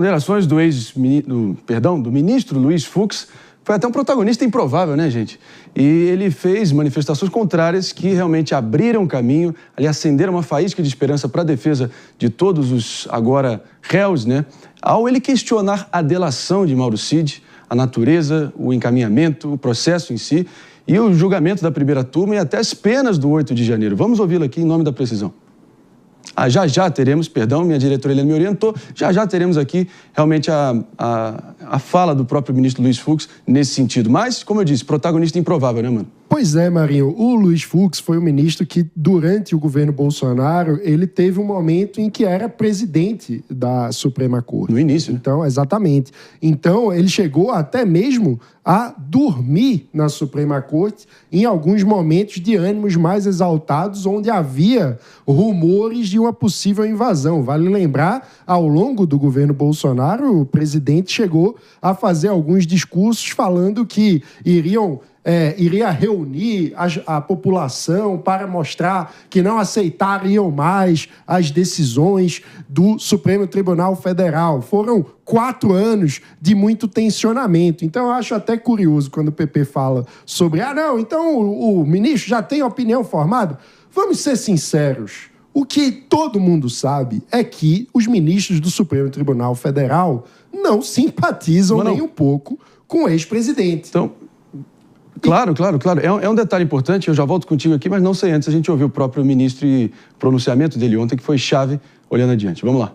Declarações do ministro Luiz Fux foi até um protagonista improvável, né, gente? E ele fez manifestações contrárias que realmente abriram caminho, ali acenderam uma faísca de esperança para a defesa de todos os agora réus, né? Ao ele questionar a delação de Mauro Cid, a natureza, o encaminhamento, o processo em si e o julgamento da primeira turma e até as penas do 8 de janeiro. Vamos ouvi-lo aqui em nome da precisão. Já teremos, perdão, minha diretora Helena me orientou, já teremos aqui realmente a fala do próprio ministro Luiz Fux nesse sentido. Mas, como eu disse, protagonista improvável, né, mano? Pois é, Marinho. O Luiz Fux foi um ministro que, durante o governo Bolsonaro, ele teve um momento em que era presidente da Suprema Corte. No início, né? Então, exatamente. Então, ele chegou até mesmo a dormir na Suprema Corte em alguns momentos de ânimos mais exaltados, onde havia rumores de uma possível invasão. Vale lembrar, ao longo do governo Bolsonaro, o presidente chegou a fazer alguns discursos falando que iria reunir a população para mostrar que não aceitariam mais as decisões do Supremo Tribunal Federal. Foram 4 anos de muito tensionamento. Então, eu acho até curioso quando o PP fala sobre então o ministro já tem opinião formada. Vamos ser sinceros. O que todo mundo sabe é que os ministros do Supremo Tribunal Federal não simpatizam nem um pouco com o ex-presidente. Então, claro. É um detalhe importante, eu já volto contigo aqui, mas não sei antes a gente ouviu o próprio ministro e o pronunciamento dele ontem, que foi chave olhando adiante. Vamos lá.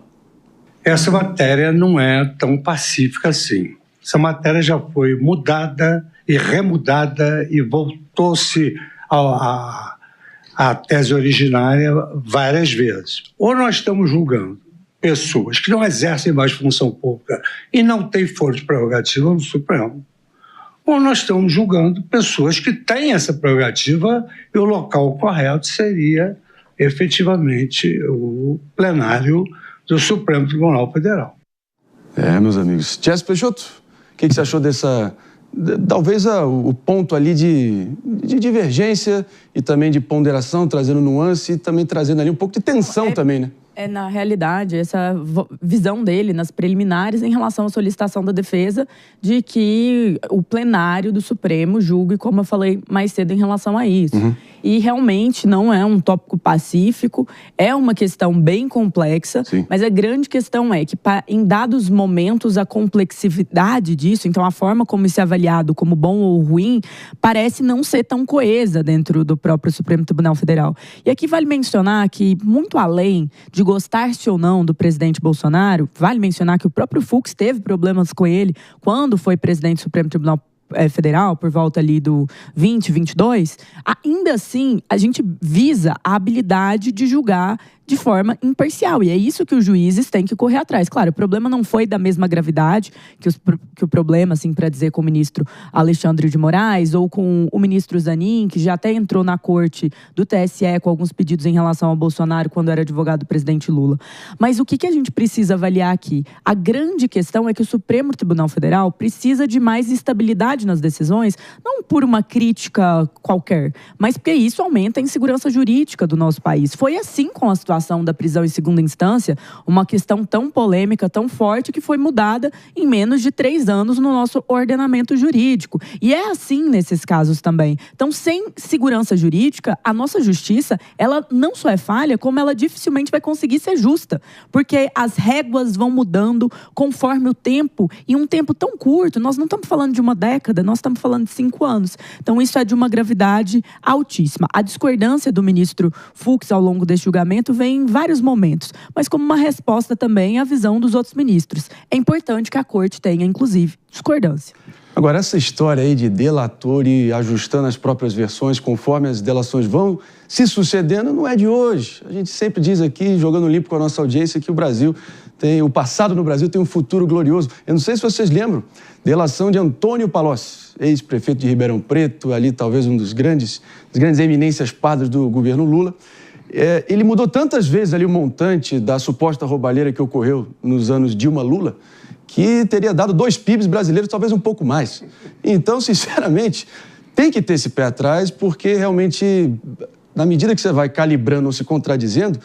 Essa matéria não é tão pacífica assim. Essa matéria já foi mudada e remudada e voltou-se à tese originária várias vezes. Ou nós estamos julgando pessoas que não exercem mais função pública e não têm foro de prerrogativa no Supremo, ou nós estamos julgando pessoas que têm essa prerrogativa e o local correto seria efetivamente o plenário do Supremo Tribunal Federal. Meus amigos. Jesse Peixoto, o que você achou dessa... Talvez o ponto ali de divergência e também de ponderação, trazendo nuance e também trazendo ali um pouco de tensão também, né? Na realidade, essa visão dele nas preliminares em relação à solicitação da defesa de que o plenário do Supremo julgue, como eu falei mais cedo, em relação a isso. E realmente não é um tópico pacífico, é uma questão bem complexa, mas a grande questão é que em dados momentos a complexidade disso, então a forma como isso é avaliado como bom ou ruim, parece não ser tão coesa dentro do próprio Supremo Tribunal Federal. E aqui vale mencionar que, muito além de gostar-se ou não do presidente Bolsonaro, vale mencionar que o próprio Fux teve problemas com ele quando foi presidente do Supremo Tribunal Federal, por volta ali do 2022, ainda assim, a gente visa a habilidade de julgar de forma imparcial. E é isso que os juízes têm que correr atrás. Claro, o problema não foi da mesma gravidade que o problema, assim, para dizer, com o ministro Alexandre de Moraes ou com o ministro Zanin, que já até entrou na corte do TSE com alguns pedidos em relação ao Bolsonaro quando era advogado do presidente Lula. Mas o que a gente precisa avaliar aqui? A grande questão é que o Supremo Tribunal Federal precisa de mais estabilidade nas decisões, não por uma crítica qualquer, mas porque isso aumenta a insegurança jurídica do nosso país. Foi assim com a situação da prisão em segunda instância, uma questão tão polêmica, tão forte, que foi mudada em menos de 3 anos no nosso ordenamento jurídico. E é assim nesses casos também. Então, sem segurança jurídica, a nossa justiça, ela não só é falha, como ela dificilmente vai conseguir ser justa. Porque as réguas vão mudando conforme o tempo, e um tempo tão curto, nós não estamos falando de uma década, nós estamos falando de 5 anos. Então, isso é de uma gravidade altíssima. A discordância do ministro Fux ao longo deste julgamento vem em vários momentos, mas como uma resposta também à visão dos outros ministros. É importante que a corte tenha, inclusive, discordância. Agora, essa história aí de delator e ajustando as próprias versões conforme as delações vão se sucedendo, não é de hoje. A gente sempre diz aqui, jogando limpo com a nossa audiência, que o passado no Brasil tem um futuro glorioso. Eu não sei se vocês lembram, delação de Antônio Palocci, ex-prefeito de Ribeirão Preto, ali talvez um das grandes eminências padres do governo Lula. Ele mudou tantas vezes ali o montante da suposta roubalheira que ocorreu nos anos Dilma-Lula, que teria dado 2 PIBs brasileiros, talvez um pouco mais. Então, sinceramente, tem que ter esse pé atrás, porque realmente, na medida que você vai calibrando ou se contradizendo,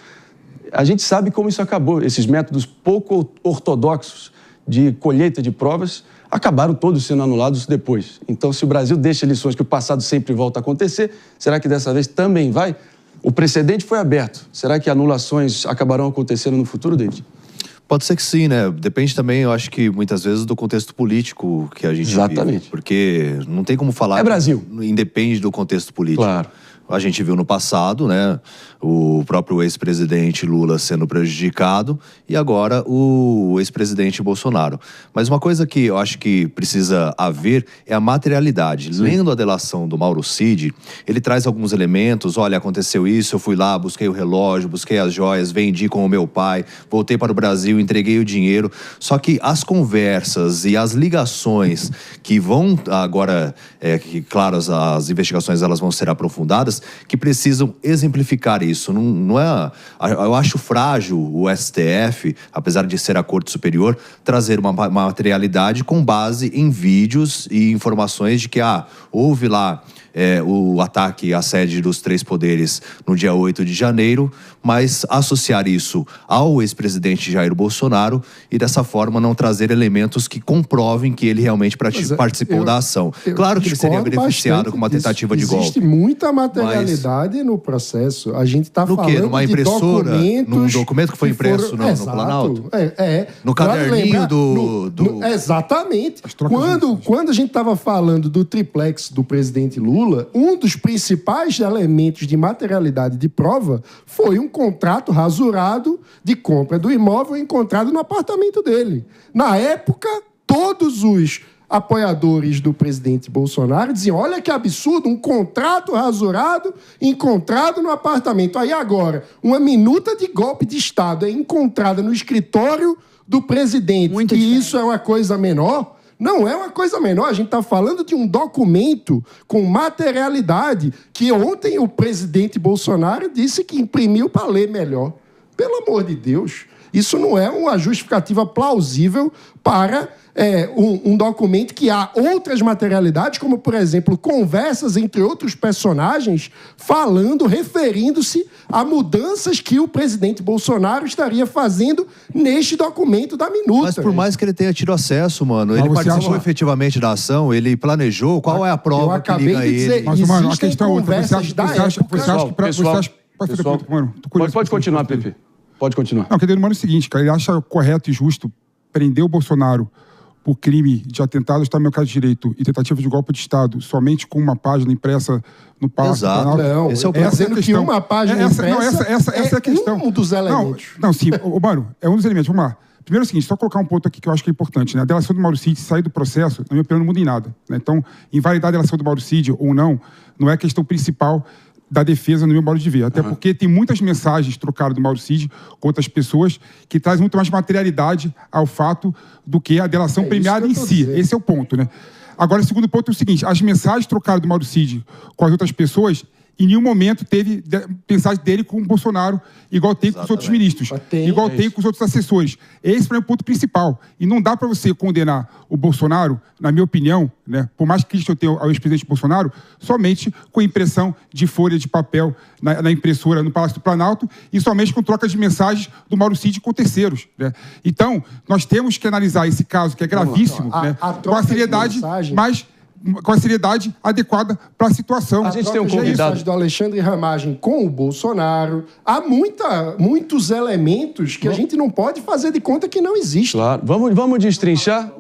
a gente sabe como isso acabou, esses métodos pouco ortodoxos de colheita de provas, acabaram todos sendo anulados depois. Então, se o Brasil deixa lições que o passado sempre volta a acontecer, será que dessa vez também vai? O precedente foi aberto. Será que anulações acabarão acontecendo no futuro, David? Pode ser que sim, né? Depende também, eu acho que muitas vezes do contexto político que a gente Exatamente. vive. Porque não tem como falar... É Brasil. Independe do contexto político. Claro. A gente viu no passado, né, o próprio ex-presidente Lula sendo prejudicado e agora o ex-presidente Bolsonaro. Mas uma coisa que eu acho que precisa haver é a materialidade. Sim. Lendo a delação do Mauro Cid, ele traz alguns elementos. Olha, aconteceu isso, eu fui lá, busquei o relógio, busquei as joias, vendi com o meu pai, voltei para o Brasil, entreguei o dinheiro. Só que as conversas e as ligações que vão agora, que claro, as investigações elas vão ser aprofundadas, que precisam exemplificar isso. Não é, eu acho frágil o STF, apesar de ser a Corte Superior, trazer uma materialidade com base em vídeos e informações de que houve lá o ataque à sede dos três poderes no dia 8 de janeiro, mas associar isso ao ex-presidente Jair Bolsonaro e dessa forma não trazer elementos que comprovem que ele realmente participou da ação. Claro que ele seria beneficiado com uma tentativa de golpe. Existe muita materialidade no processo. A gente está falando Numa impressora, num documento que foi impresso no Planalto? No caderninho exatamente. Quando a gente estava falando do triplex do presidente Lula, um dos principais elementos de materialidade de prova foi um contrato rasurado de compra do imóvel encontrado no apartamento dele. Na época, todos os apoiadores do presidente Bolsonaro diziam: olha que absurdo, um contrato rasurado encontrado no apartamento. Aí agora, uma minuta de golpe de Estado é encontrada no escritório do presidente. Muito diferente. Isso é uma coisa menor? Não é uma coisa menor, a gente está falando de um documento com materialidade que ontem o presidente Bolsonaro disse que imprimiu para ler melhor. Pelo amor de Deus, isso não é uma justificativa plausível para um documento que há outras materialidades, como, por exemplo, conversas entre outros personagens referindo-se a mudanças que o presidente Bolsonaro estaria fazendo neste documento da minuta. Mas por mais que ele tenha tido acesso, mano, ele participou efetivamente da ação, ele planejou, qual é a prova que liga ele? Mas, mano, a questão é outra. Você acha que... Pode continuar, Pepe. Pode continuar. Não, quer dizer, mano, é o seguinte, cara, ele acha correto e justo prender o Bolsonaro por crime de atentado, está no mercado de direito e tentativa de golpe de Estado somente com uma página impressa no Palácio do Planalto. Não, esse é o dizendo que uma página impressa essa é a questão. Um dos elementos. Não, sim, mano, é um dos elementos. Vamos lá. Primeiro é o seguinte, só colocar um ponto aqui que eu acho que é importante, né? A delação do Mauro Cid sair do processo, na minha opinião, não muda em nada, né? Então, invalidar a delação do Mauro Cid ou não é a questão principal da defesa, no meu modo de ver. Até porque tem muitas mensagens trocadas do Mauro Cid com outras pessoas que trazem muito mais materialidade ao fato do que a delação premiada em si. Dizendo. Esse é o ponto, né? Agora, o segundo ponto é o seguinte, as mensagens trocadas do Mauro Cid com as outras pessoas, em nenhum momento teve mensagem dele com o Bolsonaro, igual tem com os outros ministros, igual tem com os outros assessores. Esse é o ponto principal. E não dá para você condenar o Bolsonaro, na minha opinião, né, por mais crítico eu tenho ao ex-presidente Bolsonaro, somente com impressão de folha de papel na impressora no Palácio do Planalto e somente com troca de mensagens do Mauro Cid com terceiros. Né? Então, nós temos que analisar esse caso, que é gravíssimo, né, com a seriedade com a seriedade adequada para a situação. A gente tem um convidado do Alexandre Ramagem com o Bolsonaro. Há muitos elementos que a gente não pode fazer de conta que não existem. Claro. Vamos destrinchar.